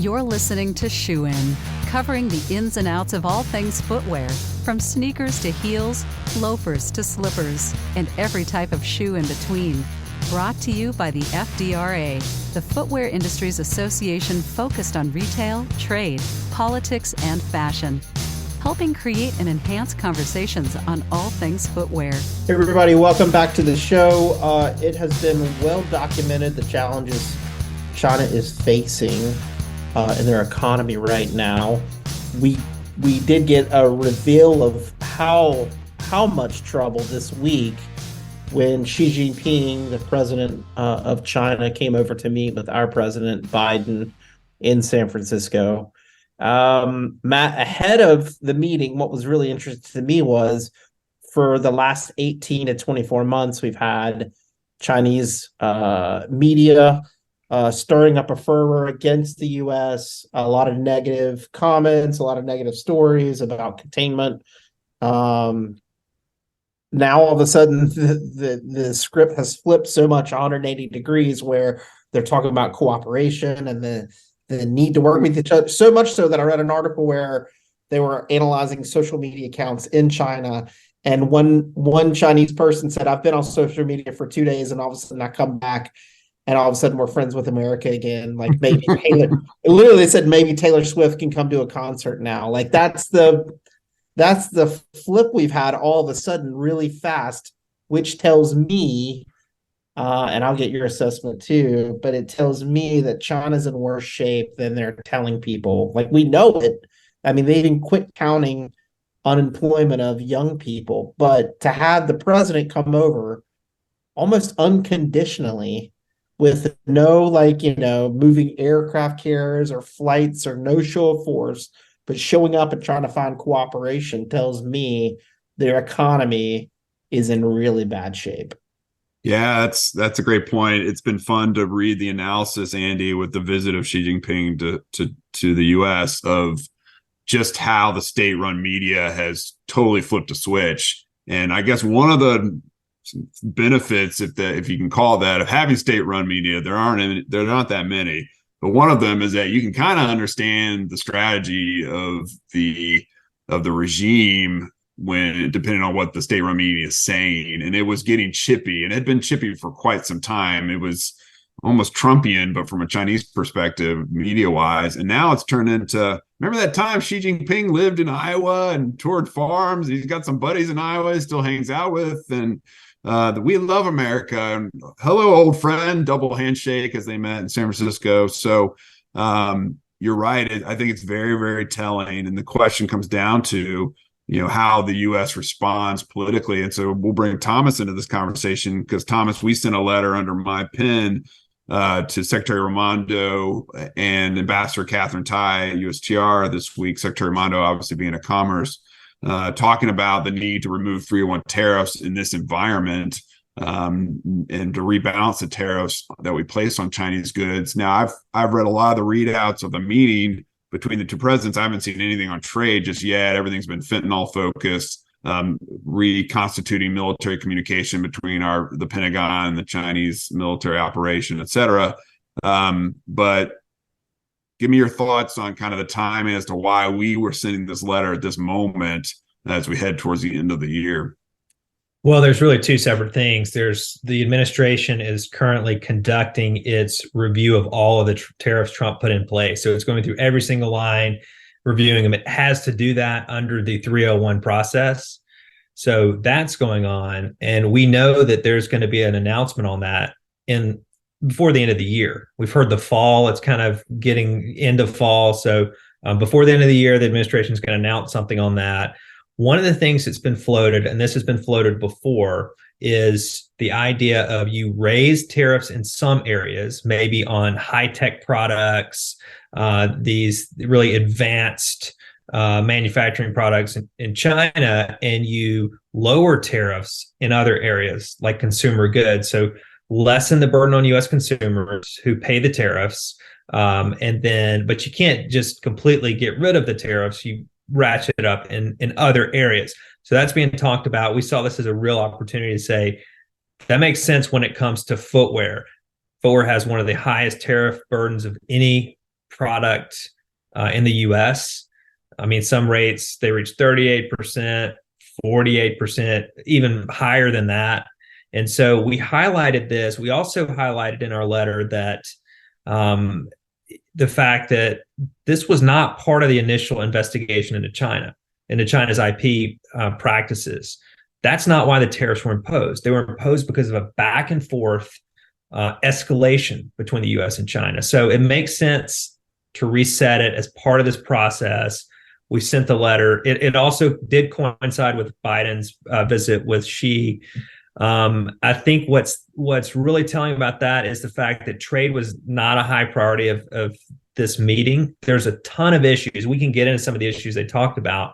You're listening to Shoe In, covering the ins and outs of all things footwear, from sneakers to heels, loafers to slippers, and every type of shoe in between. Brought to you by the FDRA, the Footwear Industries Association focused on retail, trade, politics, and fashion, helping create and enhance conversations on all things footwear. Hey everybody, welcome back to the show. It has been well documented the challenges China is facing in their economy right now. We did get a reveal of how much trouble this week when Xi Jinping, the president of China, came over to meet with our president Biden in San Francisco. Matt, ahead of the meeting, what was really interesting to me was for the last 18 to 24 months, we've had Chinese media stirring up a fervor against the U.S., a lot of negative comments, a lot of negative stories about containment. Now, all of a sudden, the script has flipped so much 180 degrees where they're talking about cooperation and the need to work with each other, so much so that I read an article where they were analyzing social media accounts in China. And one Chinese person said, I've been on social media for 2 days and all of a sudden I come back and all of a sudden we're friends with America again. Like maybe Taylor, literally they said maybe Taylor Swift can come to a concert now. Like that's the flip we've had all of a sudden really fast, which tells me, and I'll get your assessment too, but it tells me that China's in worse shape than they're telling people. Like we know it. I mean, they even quit counting unemployment of young people, but to have the president come over almost unconditionally with no moving aircraft carriers or flights or no show of force, but showing up and trying to find cooperation tells me their economy is in really bad shape. Yeah, that's a great point. It's been fun to read the analysis, Andy, with the visit of Xi Jinping to the U.S. of just how the state-run media has totally flipped a switch. And I guess one of the benefits, if you can call it that, of having state-run media, there are not that many. But one of them is that you can kind of understand the strategy of the regime when depending on what the state-run media is saying. And it was getting chippy, and it had been chippy for quite some time. It was almost Trumpian, but from a Chinese perspective, media-wise. And now it's turned into, remember that time Xi Jinping lived in Iowa and toured farms? He's got some buddies in Iowa he still hangs out with, and we love America. And hello, old friend, double handshake as they met in San Francisco. So you're right. I think it's very, very telling. And the question comes down to, how the U.S. responds politically. And so we'll bring Thomas into this conversation because, Thomas, we sent a letter under my pen to Secretary Raimondo and Ambassador Catherine Tai, USTR, this week. Secretary Raimondo obviously being a commerce, talking about the need to remove 301 tariffs in this environment and to rebalance the tariffs that we place on Chinese goods. Now, I've read a lot of the readouts of the meeting between the two presidents. I haven't seen anything on trade just yet. Everything's been fentanyl focused, reconstituting military communication between the Pentagon and the Chinese military operation, et cetera. But give me your thoughts on kind of the timing as to why we were sending this letter at this moment as we head towards the end of the year. Well, there's really two separate things. There's the administration is currently conducting its review of all of the tariffs Trump put in place. So it's going through every single line, reviewing them. It has to do that under the 301 process. So that's going on. And we know that there's going to be an announcement on that before the end of the year. We've heard the fall. It's kind of getting into fall. So before the end of the year, the administration is going to announce something on that. One of the things that's been floated, and this has been floated before, is the idea of you raise tariffs in some areas, maybe on high-tech products, these really advanced manufacturing products in China, and you lower tariffs in other areas like consumer goods. So lessen the burden on U.S. consumers who pay the tariffs. But you can't just completely get rid of the tariffs. You ratchet up in other areas. So that's being talked about. We saw this as a real opportunity to say, that makes sense when it comes to footwear. Footwear has one of the highest tariff burdens of any product in the US. I mean, some rates, they reach 38%, 48%, even higher than that. And so we highlighted this. We also highlighted in our letter that the fact that this was not part of the initial investigation into China's IP practices. That's not why the tariffs were imposed. They were imposed because of a back and forth escalation between the US and China. So it makes sense to reset it as part of this process. We sent the letter. It also did coincide with Biden's visit with Xi. I think what's really telling about that is the fact that trade was not a high priority of this meeting. There's a ton of issues. We can get into some of the issues they talked about,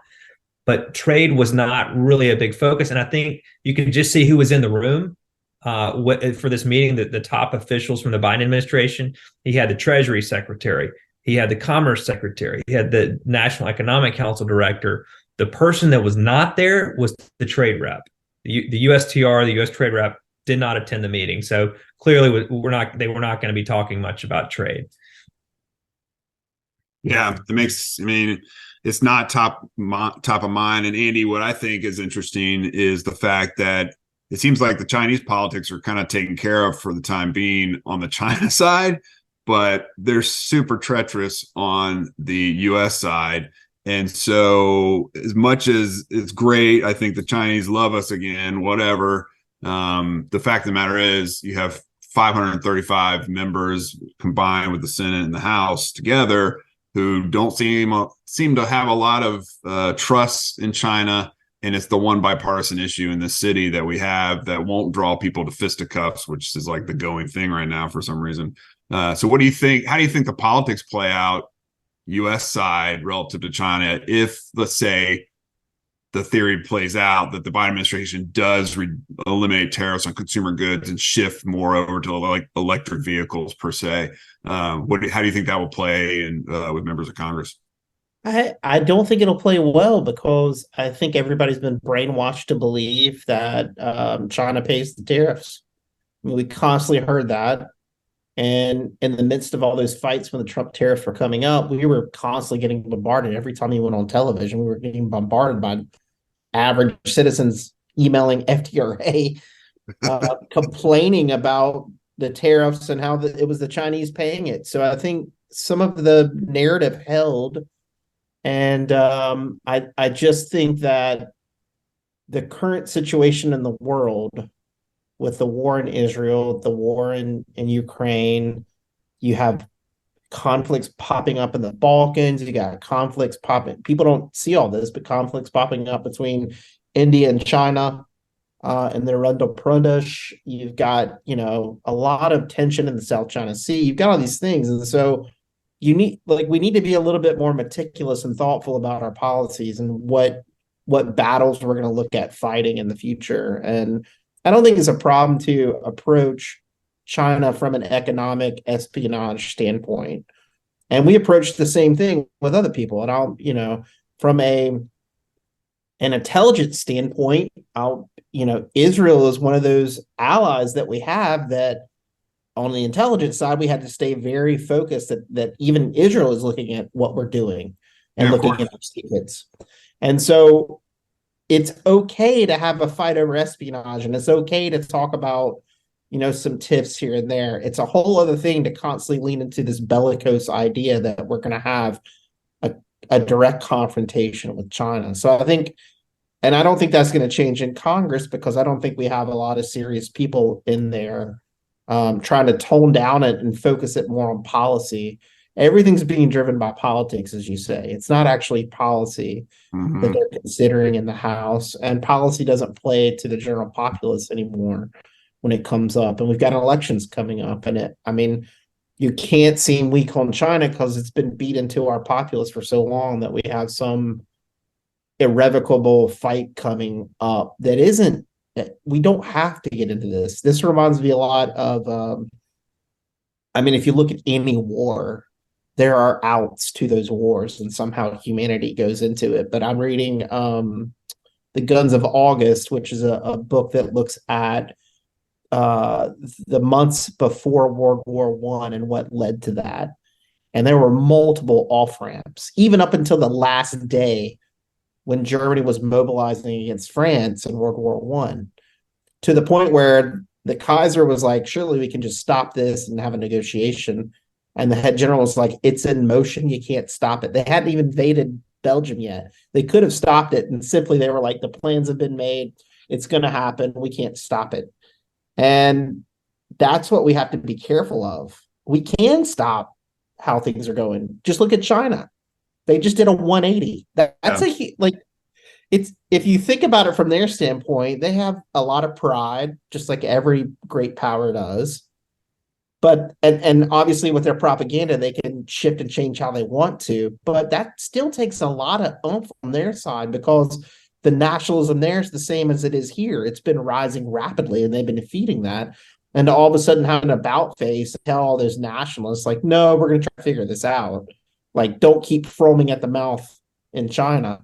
but trade was not really a big focus. And I think you can just see who was in the room for this meeting, the top officials from the Biden administration. He had the Treasury Secretary. He had the Commerce Secretary. He had the National Economic Council Director. The person that was not there was the trade rep. The USTR, the U.S. trade rep, did not attend the meeting. So clearly, they were not going to be talking much about trade. Yeah, it's not top of mind. And Andy, what I think is interesting is the fact that it seems like the Chinese politics are kind of taken care of for the time being on the China side, but they're super treacherous on the U.S. side. And so as much as it's great, I think the Chinese love us again, whatever. The fact of the matter is you have 535 members combined with the Senate and the House together who don't seem to have a lot of trust in China. And it's the one bipartisan issue in the city that we have that won't draw people to fisticuffs, which is like the going thing right now for some reason. So what do you think? How do you think the politics play out U.S. side relative to China if, let's say, the theory plays out that the Biden administration does eliminate tariffs on consumer goods and shift more over to like electric vehicles per se? How do you think that will play with members of Congress? I don't think it'll play well because I think everybody's been brainwashed to believe that China pays the tariffs. I mean, we constantly heard that. And in the midst of all those fights when the Trump tariffs were coming up, we were constantly getting bombarded. Every time he went on television, we were getting bombarded by average citizens emailing FDRA, complaining about the tariffs and how it was the Chinese paying it. So I think some of the narrative held. And I just think that the current situation in the world with the war in Israel, the war in Ukraine, you have conflicts popping up in the Balkans, you got conflicts popping. People don't see all this, but conflicts popping up between India and China and the Arundel Pradesh. You've got, a lot of tension in the South China Sea. You've got all these things. And so we need to be a little bit more meticulous and thoughtful about our policies and what battles we're going to look at fighting in the future. And I don't think it's a problem to approach China from an economic espionage standpoint. And we approach the same thing with other people. And from an intelligence standpoint, Israel is one of those allies that we have that on the intelligence side, we had to stay very focused that even Israel is looking at what we're doing and looking at our secrets. And so it's okay to have a fight over espionage, and it's okay to talk about, some tips here and there. It's a whole other thing to constantly lean into this bellicose idea that we're going to have a direct confrontation with China. So I think, and I don't think that's going to change in Congress because I don't think we have a lot of serious people in there trying to tone down it and focus it more on policy. Everything's being driven by politics, as you say. It's not actually policy that they're considering in the House, and policy doesn't play to the general populace anymore when it comes up. And we've got elections coming up, and you can't seem weak on China because it's been beat into our populace for so long that we have some irrevocable fight coming up that isn't. We don't have to get into this. This reminds me a lot of, if you look at any war, there are outs to those wars and somehow humanity goes into it. But I'm reading The Guns of August, which is a book that looks at the months before World War I and what led to that. And there were multiple off ramps, even up until the last day when Germany was mobilizing against France in World War One, to the point where the Kaiser was like, surely we can just stop this and have a negotiation. And the head general was like, it's in motion. You can't stop it. They hadn't even invaded Belgium yet. They could have stopped it. And simply they were like, the plans have been made. It's going to happen. We can't stop it. And that's what we have to be careful of. We can stop how things are going. Just look at China. They just did a 180. That's it's, if you think about it from their standpoint, they have a lot of pride, just like every great power does. But and obviously with their propaganda, they can shift and change how they want to. But that still takes a lot of oomph on their side, because the nationalism there is the same as it is here. It's been rising rapidly, and they've been defeating that. And all of a sudden have an about face and tell all those nationalists, like, no, we're going to try to figure this out. Like, don't keep foaming at the mouth in China.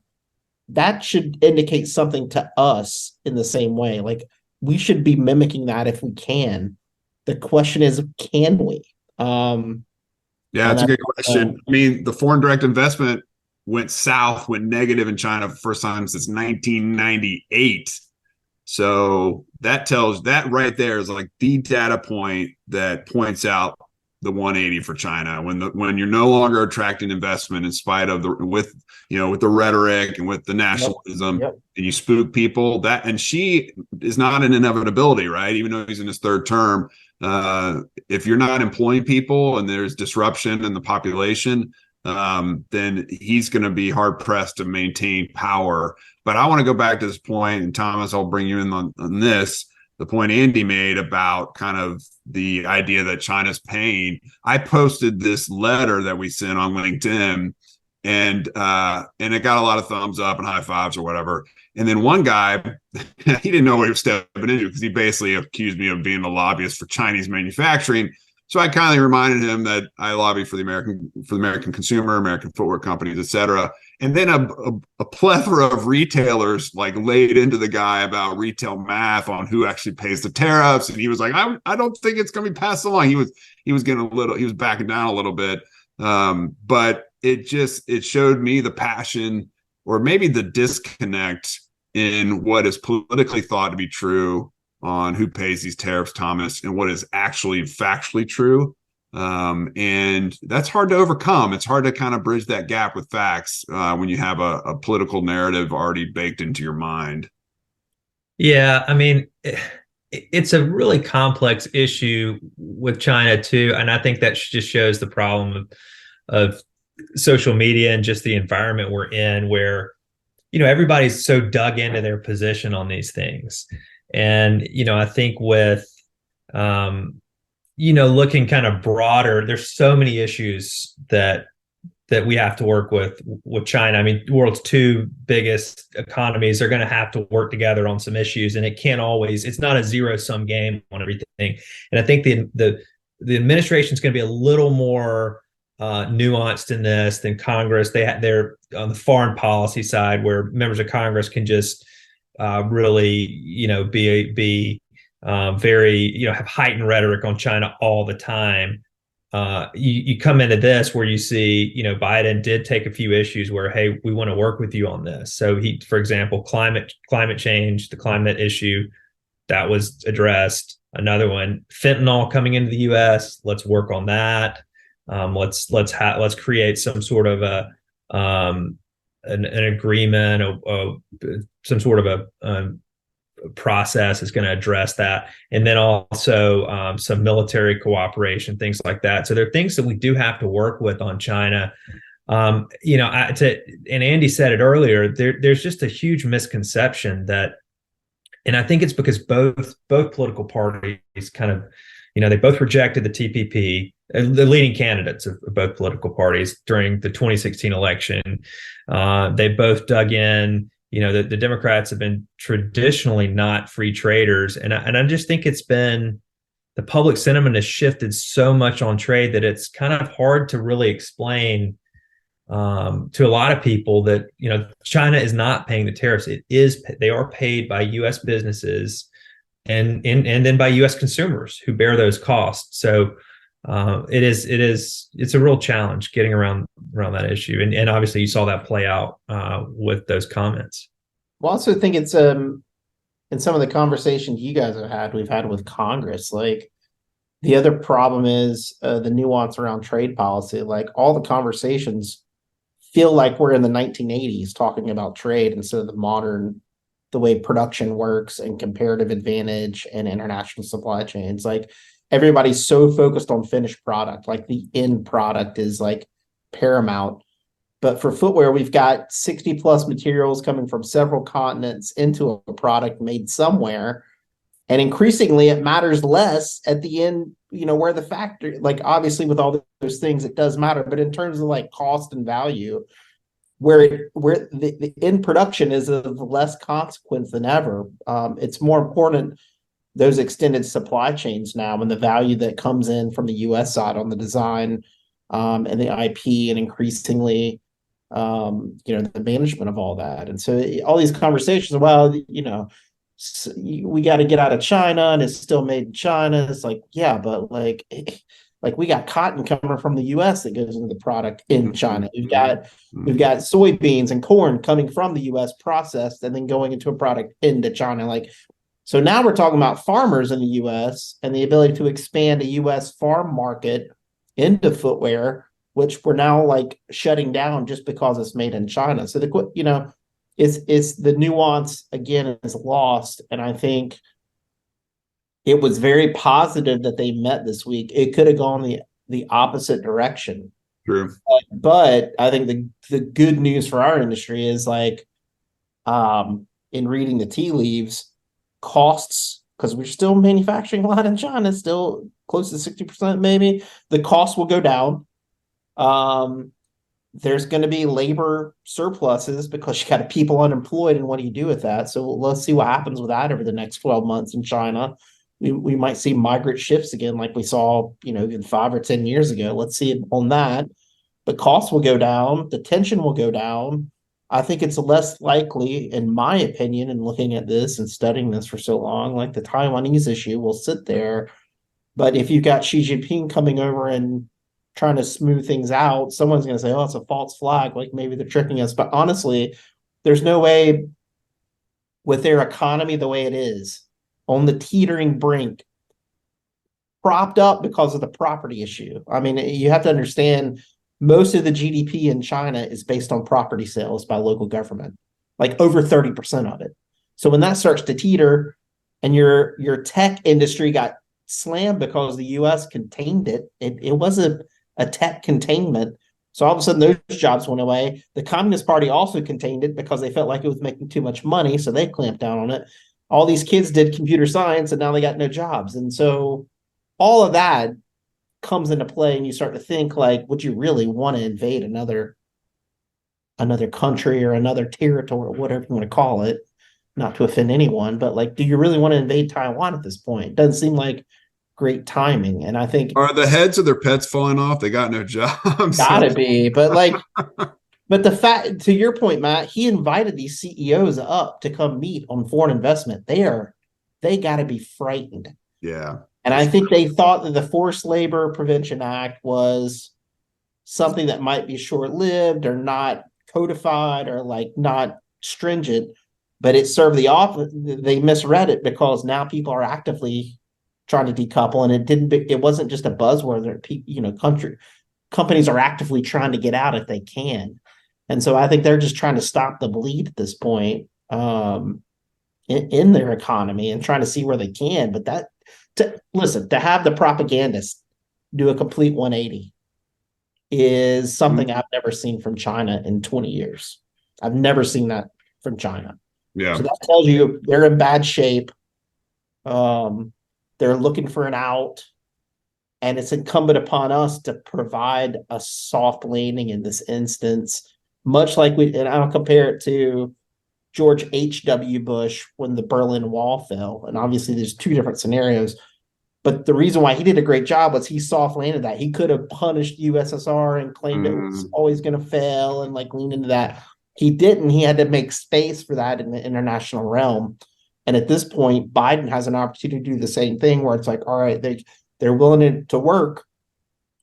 That should indicate something to us in the same way. Like, we should be mimicking that if we can. The question is, can we? Yeah, that's a good question. I mean, the foreign direct investment went negative in China for the first time since 1998. So that right there is like the data point that points out the 180 for China, when you're no longer attracting investment in spite of with the rhetoric and with the nationalism, and you spook people. And Xi is not an inevitability, right? Even though he's in his third term, if you're not employing people and there's disruption in the population, then he's going to be hard pressed to maintain power. But I want to go back to this point, and Thomas, I'll bring you in on this. The point Andy made about kind of the idea that China's paying. I posted this letter that we sent on LinkedIn, and it got a lot of thumbs up and high fives or whatever. And then one guy, he didn't know what he was stepping into, because he basically accused me of being a lobbyist for Chinese manufacturing. So I kindly reminded him that I lobby for the American consumer, American footwear companies, et cetera. And then a plethora of retailers like laid into the guy about retail math on who actually pays the tariffs. And he was like, I don't think it's going to be passed along. He was backing down a little bit. But it showed me the passion, or maybe the disconnect in what is politically thought to be true on who pays these tariffs, Thomas, and what is actually factually true. And that's hard to overcome. It's hard to kind of bridge that gap with facts when you have a political narrative already baked into your mind. Yeah, I mean, it's a really complex issue with China too, and I think that just shows the problem of social media and just the environment we're in, where everybody's so dug into their position on these things. And I think with looking kind of broader, there's so many issues that we have to work with China. I mean, the world's two biggest economies are going to have to work together on some issues, and it's not a zero-sum game on everything. And I think the administration is going to be a little more nuanced in this than Congress. They're on the foreign policy side, where members of Congress can just really, be very, have heightened rhetoric on China all the time. You come into this where you see, Biden did take a few issues where, hey, we want to work with you on this. So for example, climate change, the climate issue, that was addressed. Another one, fentanyl coming into the U.S. Let's work on that. Let's create some sort of an agreement, some sort of a process is going to address that. And then also some military cooperation, things like that. So there are things that we do have to work with on China. And Andy said it earlier, there's just a huge misconception that, and I think it's because both political parties kind of, they both rejected the TPP, the leading candidates of both political parties during the 2016 election. They both dug in. The Democrats have been traditionally not free traders. And I just think the public sentiment has shifted so much on trade that it's kind of hard to really explain to a lot of people that, China is not paying the tariffs. They are paid by U.S. businesses and then by U.S. consumers who bear those costs. So It's a real challenge getting around that issue, and obviously you saw that play out with those comments. Well, I also think it's in some of the conversations you guys we've had with Congress, like the other problem is the nuance around trade policy. Like all the conversations feel like we're in the 1980s talking about trade instead of the way production works and comparative advantage and international supply chains. Like everybody's so focused on finished product, like the end product is like paramount. But for footwear, we've got 60 plus materials coming from several continents into a product made somewhere. And increasingly, it matters less at the end, where the factory, like obviously with all those things, it does matter. But in terms of like cost and value, where the end production is of less consequence than ever, it's more important, those extended supply chains now and the value that comes in from the U.S. side on the design and the IP and increasingly the management of all that. And so all these conversations, well, we got to get out of China and it's still made in China. It's like, yeah, but like we got cotton coming from the US that goes into the product in China. We've got soybeans and corn coming from the US processed and then going into a product into China. Like, so now we're talking about farmers in the US and the ability to expand a US farm market into footwear, which we're now like shutting down just because it's made in China. So it's the nuance again is lost. And I think it was very positive that they met this week. It could have gone the opposite direction. True. But I think the good news for our industry is like in reading the tea leaves, costs, because we're still manufacturing a lot in China, still close to 60% maybe, the cost will go down. There's going to be labor surpluses because you got people unemployed, and what do you do with that? So let's see what happens with that over the next 12 months in China. We might see migrant shifts again, like we saw, even 5 or 10 years ago. Let's see it on that. But costs will go down. The tension will go down. I think it's less likely, in my opinion, and looking at this and studying this for so long, like the Taiwanese issue will sit there. But if you've got Xi Jinping coming over and trying to smooth things out, someone's going to say, oh, it's a false flag. Like maybe they're tricking us. But honestly, there's no way with their economy the way it is, on the teetering brink, propped up because of the property issue. I mean, you have to understand most of the GDP in China is based on property sales by local government, like over 30% of it. So when that starts to teeter and your tech industry got slammed because the US contained it wasn't a tech containment. So all of a sudden those jobs went away. The Communist Party also contained it because they felt like it was making too much money. So they clamped down on it. All these kids did computer science and now they got no jobs. And so all of that comes into play and you start to think like, would you really want to invade another country or another territory or whatever you want to call it, not to offend anyone, but like, do you really want to invade Taiwan at this point? It doesn't seem like great timing. And I think are the heads of their pets falling off? They got no jobs. Gotta be, but like, but the fact, to your point, Matt, he invited these CEOs up to come meet on foreign investment. They got to be frightened. Yeah. And I think they thought that the Forced Labor Prevention Act was something that might be short-lived or not codified or like not stringent, but it served the office. They misread it because now people are actively trying to decouple, and it wasn't just a buzzword that companies are actively trying to get out if they can. And so I think they're just trying to stop the bleed at this point in their economy and trying to see where they can. But to have the propagandists do a complete 180 is something I've never seen from China in 20 years. I've never seen that from China. Yeah. So that tells you they're in bad shape. They're looking for an out, and it's incumbent upon us to provide a soft landing in this instance, much like and I'll compare it to George H.W. Bush when the Berlin Wall fell. And obviously there's two different scenarios, but the reason why he did a great job was he soft landed that. He could have punished USSR and claimed it was always going to fail and like lean into that. He didn't. He had to make space for that in the international realm. And at this point, Biden has an opportunity to do the same thing where it's like, all right, they're willing to work,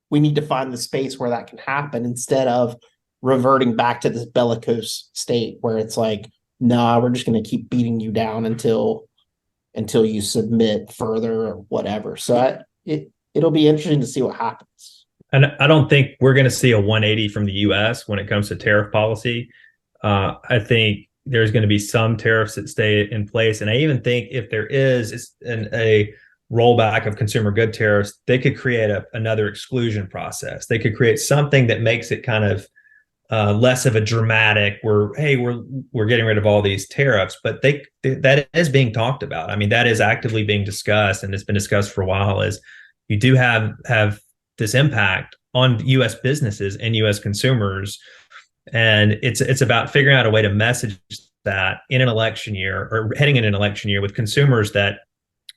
we need to find the space where that can happen instead of reverting back to this bellicose state where it's like, nah, we're just going to keep beating you down until you submit further or whatever. So it'll be interesting to see what happens. And I don't think we're going to see a 180 from the U.S. when it comes to tariff policy. I think there's going to be some tariffs that stay in place. And I even think if there is a rollback of consumer good tariffs, they could create another exclusion process. They could create something that makes it kind of less of a dramatic we're getting rid of all these tariffs, but that is being talked about. I mean, that is actively being discussed, and it's been discussed for a while. Is you do have this impact on U.S. businesses and U.S. consumers, and it's about figuring out a way to message that in an election year or heading in an election year with consumers that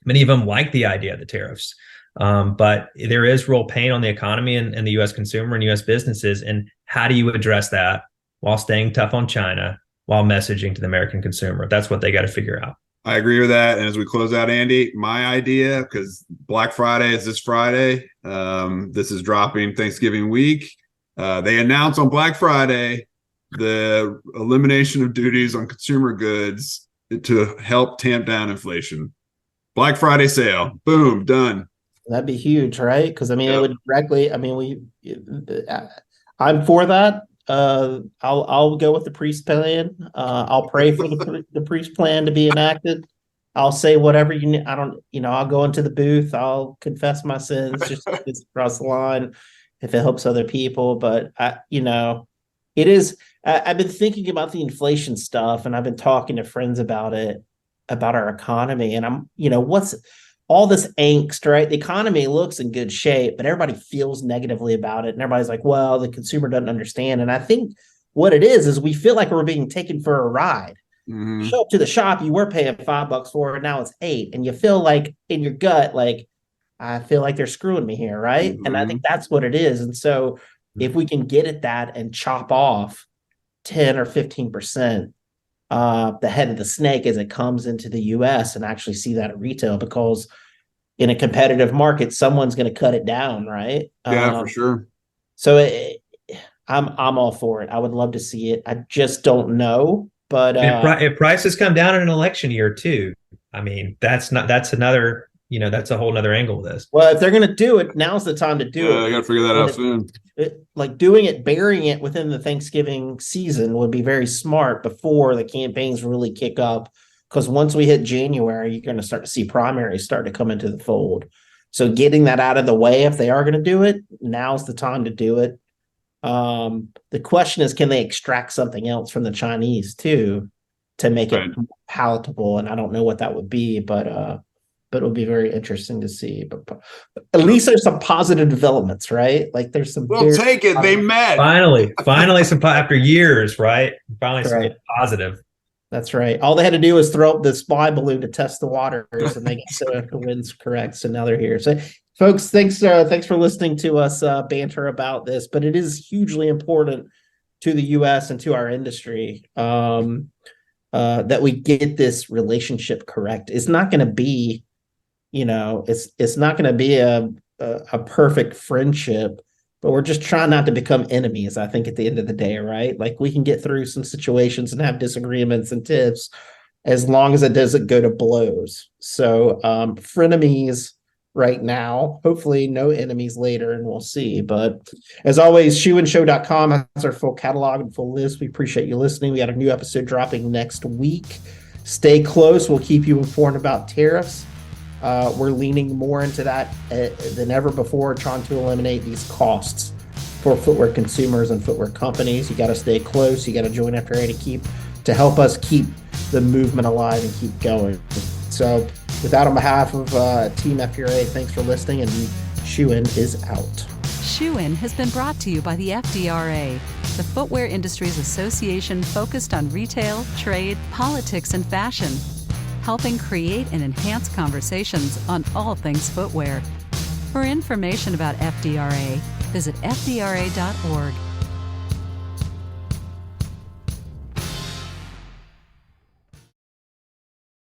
many of them like the idea of the tariffs. But there is real pain on the economy and the U.S. consumer and U.S. businesses. And how do you address that while staying tough on China, while messaging to the American consumer? That's what they got to figure out. I agree with that. And as we close out, Andy, my idea, because Black Friday is this Friday. This is dropping Thanksgiving week. They announced on Black Friday the elimination of duties on consumer goods to help tamp down inflation. Black Friday sale. Boom, done. That'd be huge, right? Because I mean, it would directly. I mean, I'm for that. I'll go with the priest plan. I'll pray for the priest plan to be enacted. I'll say whatever you need. I'll go into the booth. I'll confess my sins, just across the line, if it helps other people. But it is. I've been thinking about the inflation stuff, and I've been talking to friends about it, about our economy, and what's all this angst, right? The economy looks in good shape, but everybody feels negatively about it. And everybody's like, well, the consumer doesn't understand. And I think what it is we feel like we're being taken for a ride. Mm-hmm. Show up to the shop, you were paying $5 for it, now it's $8. And you feel like in your gut, like, I feel like they're screwing me here, right? Mm-hmm. And I think that's what it is. And so if we can get at that and chop off 10 or 15%, the head of the snake as it comes into the U.S. and actually see that at retail, because in a competitive market, someone's going to cut it down, right? Yeah, for sure. So I'm all for it. I would love to see it. I just don't know, but if prices come down in an election year too, I mean, that's another. That's a whole nother angle of this. Well, if they're going to do it, now's the time to do it. I got to figure that out soon. Like doing it, burying it within the Thanksgiving season would be very smart before the campaigns really kick up. Because once we hit January, you're going to start to see primaries start to come into the fold. So getting that out of the way, if they are going to do it, now's the time to do it. The question is, can they extract something else from the Chinese too to make it palatable? And I don't know what that would be, but it would be very interesting to see. But at least there's some positive developments, right? Like there's some. We'll take it. They met. Finally, some after years, right? Finally, some positive. That's right. All they had to do was throw up the spy balloon to test the waters, and they got the winds correct. So now they're here. So, folks, thanks for listening to us banter about this. But it is hugely important to the U.S. and to our industry that we get this relationship correct. It's not going to be, it's not going to be a perfect friendship, but we're just trying not to become enemies, I think, at the end of the day, right? Like we can get through some situations and have disagreements and tiffs as long as it doesn't go to blows. So frenemies right now, hopefully no enemies later, and we'll see. But as always, shoeandshow.com has our full catalog and full list. We appreciate you listening. We got a new episode dropping next week. Stay close. We'll keep you informed about tariffs. We're leaning more into that than ever before, trying to eliminate these costs for footwear consumers and footwear companies. You got to stay close. You got to join FRA to help us keep the movement alive and keep going. So with that, on behalf of Team FRA, thanks for listening, and Shoe In is out. Shoe In has been brought to you by the FDRA, the Footwear Industries Association focused on retail, trade, politics, and fashion, helping create and enhance conversations on all things footwear. For information about FDRA, visit fdra.org.